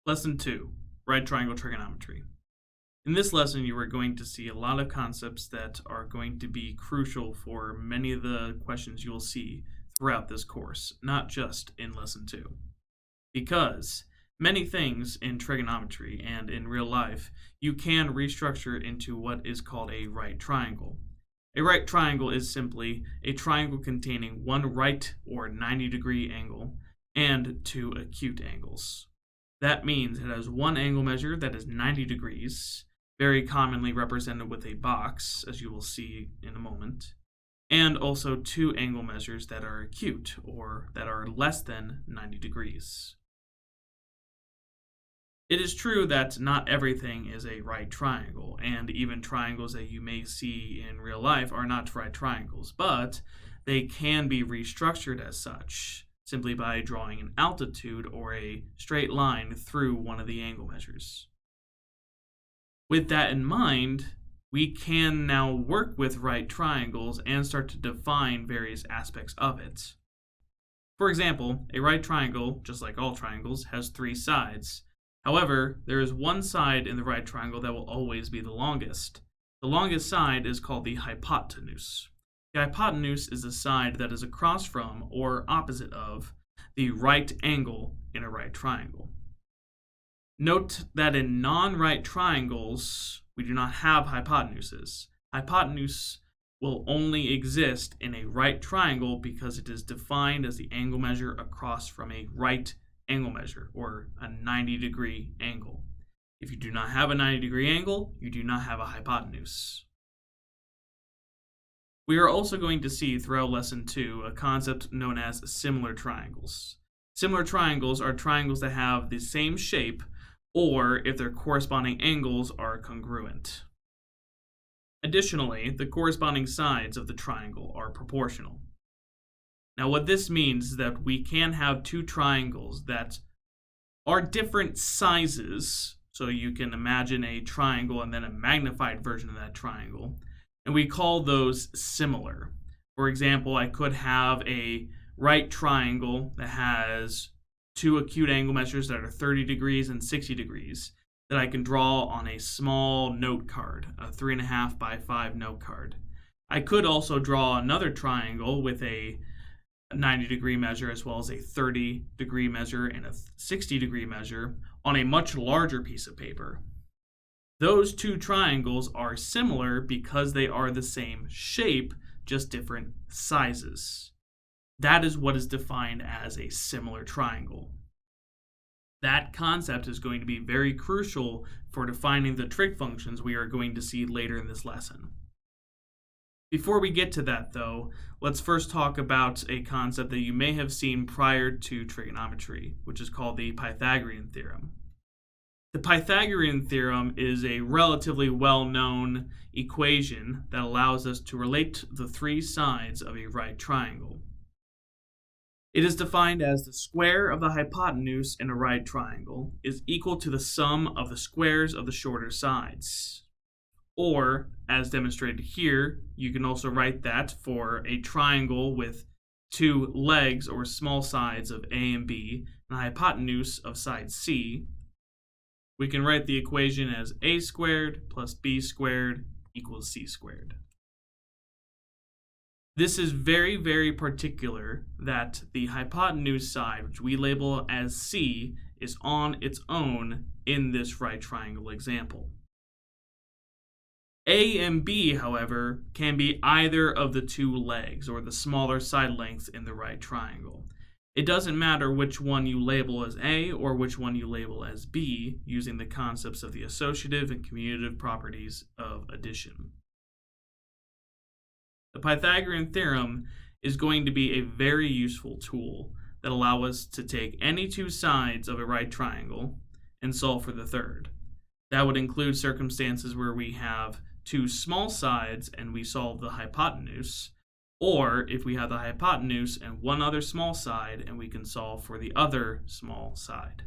Lesson 2, Right Triangle Trigonometry. In this lesson, you are going to see a lot of concepts that are going to be crucial for many of the questions you will see throughout this course, not just in Lesson 2. Because many things in trigonometry and in real life, you can restructure into what is called a right triangle. A right triangle is simply a triangle containing one right or 90-degree angle and two acute angles. That means it has one angle measure that is 90 degrees, very commonly represented with a box, as you will see in a moment, and also two angle measures that are acute, or that are less than 90 degrees. It is true that not everything is a right triangle, and even triangles that you may see in real life are not right triangles, but they can be restructured as such, simply by drawing an altitude or a straight line through one of the angle measures. With that in mind, we can now work with right triangles and start to define various aspects of it. For example, a right triangle, just like all triangles, has three sides. However, there is one side in the right triangle that will always be the longest. The longest side is called the hypotenuse. The hypotenuse is the side that is across from, or opposite of, the right angle in a right triangle. Note that in non-right triangles, we do not have hypotenuses. Hypotenuse will only exist in a right triangle because it is defined as the angle measure across from a right angle measure, or a 90-degree angle. If you do not have a 90-degree angle, you do not have a hypotenuse. We are also going to see throughout Lesson 2 a concept known as similar triangles. Similar triangles are triangles that have the same shape, or if their corresponding angles are congruent. Additionally, the corresponding sides of the triangle are proportional. Now, what this means is that we can have two triangles that are different sizes, so you can imagine a triangle and then a magnified version of that triangle, and we call those similar. For example, I could have a right triangle that has two acute angle measures that are 30 degrees and 60 degrees that I can draw on a small note card, a 3.5 by 5 note card. I could also draw another triangle with a 90-degree measure as well as a 30-degree measure and a 60-degree measure on a much larger piece of paper. Those two triangles are similar because they are the same shape, just different sizes. That is what is defined as a similar triangle. That concept is going to be very crucial for defining the trig functions we are going to see later in this lesson. Before we get to that, though, let's first talk about a concept that you may have seen prior to trigonometry, which is called the Pythagorean theorem. The Pythagorean theorem is a relatively well-known equation that allows us to relate the three sides of a right triangle. It is defined as the square of the hypotenuse in a right triangle is equal to the sum of the squares of the shorter sides. Or, as demonstrated here, you can also write that for a triangle with two legs or small sides of A and B and a hypotenuse of side C. We can write the equation as a squared plus b squared equals c squared. This is very, very particular that the hypotenuse side, which we label as c, is on its own in this right triangle example. A and B, however, can be either of the two legs or the smaller side lengths in the right triangle. It doesn't matter which one you label as A or which one you label as B, using the concepts of the associative and commutative properties of addition. The Pythagorean theorem is going to be a very useful tool that allows us to take any two sides of a right triangle and solve for the third. That would include circumstances where we have two small sides and we solve the hypotenuse, or if we have the hypotenuse and one other small side and we can solve for the other small side.